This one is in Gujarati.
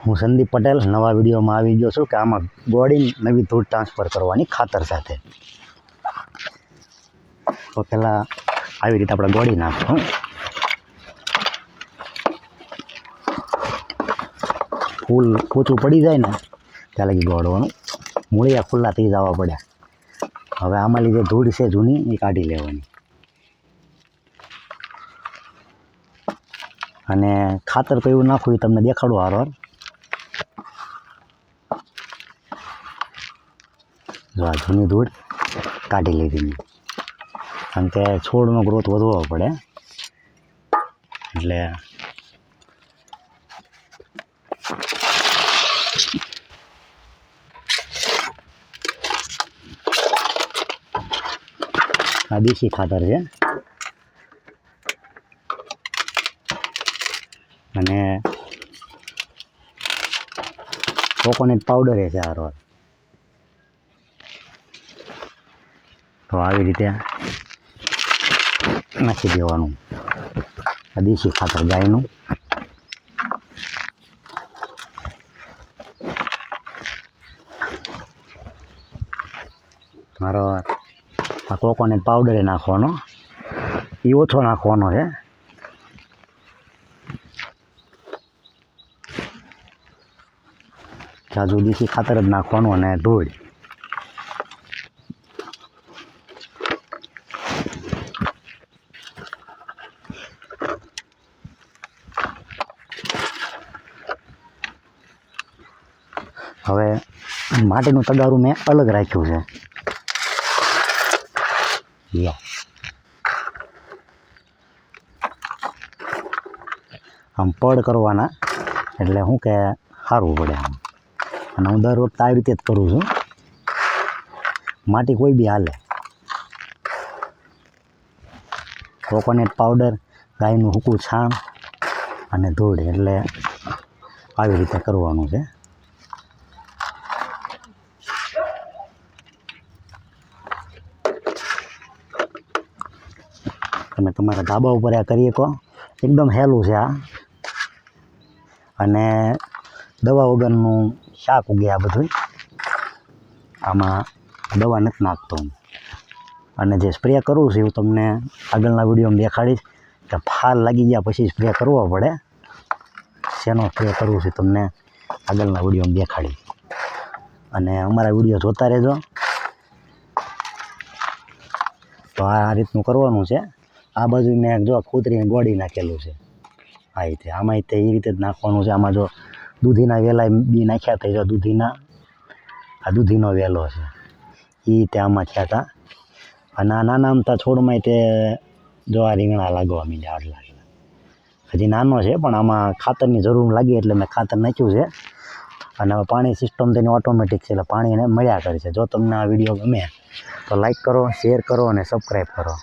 હું સંદીપ પટેલ નવા વિડીયોમાં આવી ગયો છું કે આમાં ગોળી નવી ધૂળ ટ્રાન્સફર કરવાની ખાતર સાથે. તો પહેલાં આવી રીતે આપણે ગોળી નાખશું. ફૂલ પોચું પડી જાય ને ત્યાં લગી ગોળવાનું, મૂળિયા ખુલ્લા થઈ જવા પડે. હવે આમાં લીધે ધૂળ છે જૂની એ કાઢી લેવાની. અને ખાતર તો એવું નાખવું એ તમને દેખાડું હારો. જો આ જૂની ધૂળ કાઢી લીધી, કારણ કે છોડનો ગ્રોથ વધવો પડે એટલે આ દેશી ખાતર છે. અને કોકોનટ પાવડર છે હારો. તો આવી રીતે નાખી દેવાનું આ દેશી ખાતર ગાયનું. મારો આ કોકોનટ પાવડર નાખવાનો, એ ઓછો નાખવાનો છે. જાજુ દેશી ખાતર જ નાખવાનું અને ધૂળ. હવે માટીનું તગારું મેં અલગ રાખ્યું છે. આમ પડ કરવાના એટલે શું કે સારું પડે આમ. અને હું દર વખતે આવી રીતે જ કરું છું. માટી કોઈ બી હાલે. કોકોનટ પાવડર, ગાયનું સૂકું છાણ અને ધૂળ, એટલે આવી રીતે કરવાનું છે. તમે તમારા ધાબા ઉપર આ કરી શકો. એકદમ સહેલું છે આ. અને દવા વગરનું શાક ઉગે આ બધું. આમાં દવા નથી નાખતો. અને જે સ્પ્રે કરવું છે હું તમને આગળના વિડીયોમાં દેખાડીશ કે ફાલ લાગી ગયા પછી સ્પ્રે કરવો પડે. શેનો સ્પ્રે કરવું છે તમને આગળના વિડીયોમાં દેખાડીશ. અને અમારા વિડીયો જોતા રહેજો. તો આ રીતનું કરવાનું છે. આ બાજુ મેં જો કૂતરીને ગોળી નાખેલું છે આ રીતે. આમાં તે એ રીતે જ નાખવાનું છે. આમાં જો દૂધીના વેલા બી નાખ્યા હતા. જો દૂધીના, આ દૂધીનો વેલો છે એ રીતે આમાં થયા હતા. અને આ નાના અમથા છોડમાં તે જો આ રીંગણા લાગવા માંડ્યા આટલા. હજી નાનો છે પણ આમાં ખાતરની જરૂર લાગી એટલે મેં ખાતર નાખ્યું છે. અને હવે પાણી સિસ્ટમ તેની ઓટોમેટિક છે એટલે પાણી એને મળ્યા કરે છે. જો તમને આ વિડીયો ગમે તો લાઈક કરો, શેર કરો અને સબસ્ક્રાઈબ કરો.